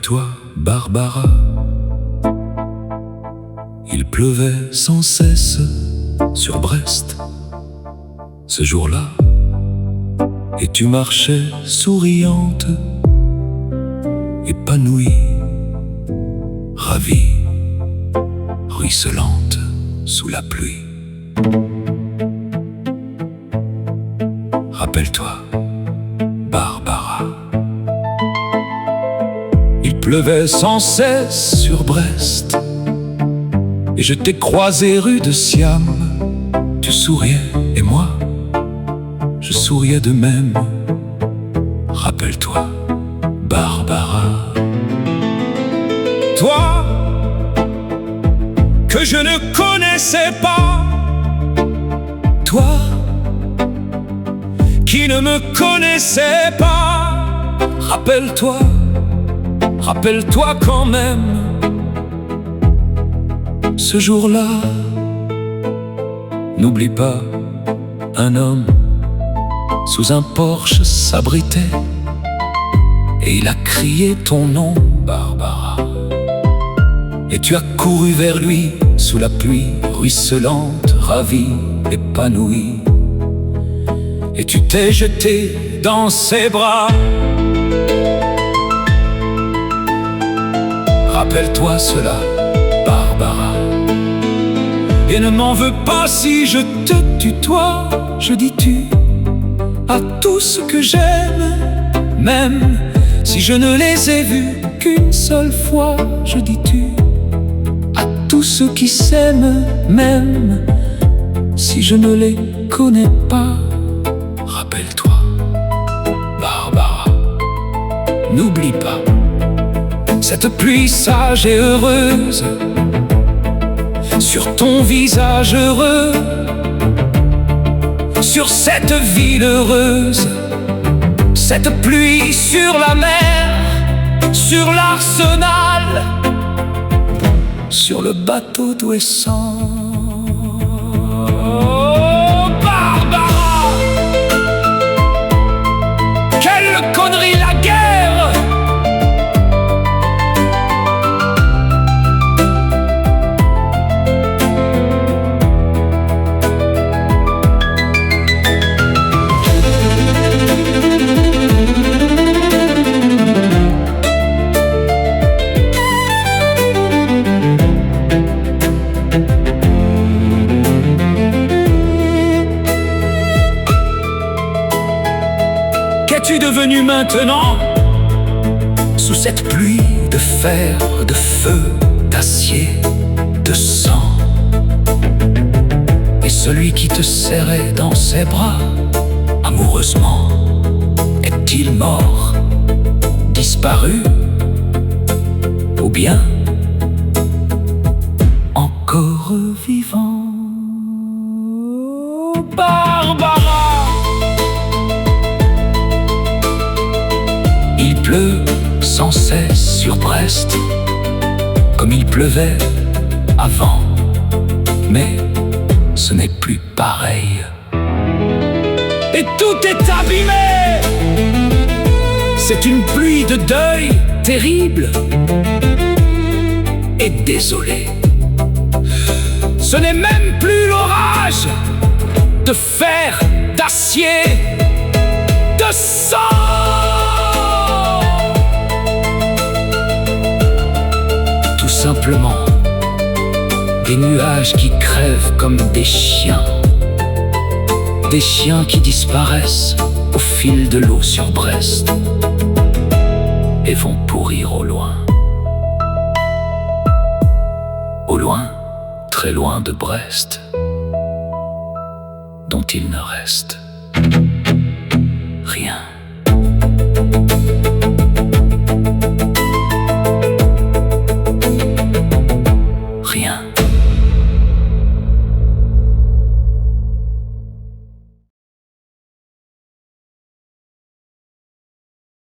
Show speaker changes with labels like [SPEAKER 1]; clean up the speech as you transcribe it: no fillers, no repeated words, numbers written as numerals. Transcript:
[SPEAKER 1] Rappelle-toi, Barbara, il pleuvait sans cesse sur Brest ce jour-là, et tu marchais souriante, épanouie, ravie, ruisselante sous la pluie. Rappelle-toi, Barbara, il pleuvait sans cesse sur Brest, et je t'ai croisé rue de Siam. Tu souriais et moi, je souriais de même. Rappelle-toi, Barbara, toi que je ne connaissais pas, toi qui ne me connaissais pas. Rappelle-toi, rappelle-toi quand même ce jour-là. N'oublie pas, un homme sous un porche s'abritait, et il a crié ton nom, Barbara. Et tu as couru vers lui sous la pluie ruisselante, ravie, épanouie. Et tu t'es jeté dans ses bras. Rappelle-toi cela, Barbara, et ne m'en veux pas si je te tutoie. Je dis tu à tout ce que j'aime, même si je ne les ai vus qu'une seule fois. Je dis tu à tous ceux qui s'aiment, même si je ne les connais pas. Rappelle-toi, Barbara, n'oublie pas cette pluie sage et heureuse sur ton visage heureux, sur cette ville heureuse, cette pluie sur la mer, sur l'arsenal, sur le bateau d'Ouessant. Oh, Barbara, quelle connerie la guerre! Qu'es-tu devenu maintenant, sous cette pluie de fer, de feu, d'acier, de sang? Et celui qui te serrait dans ses bras amoureusement, est-il mort, disparu, ou bien encore vivant? Barbara, il pleut sans cesse sur Brest, comme il pleuvait avant, mais ce n'est plus pareil. Et tout est abîmé, c'est une pluie de deuil terrible et désolé. Ce n'est même plus l'orage de fer, d'acier, de sang. Tout simplement des nuages qui crèvent comme des chiens qui disparaissent au fil de l'eau sur Brest et vont pourrir au loin, très loin de Brest, dont il ne reste rien.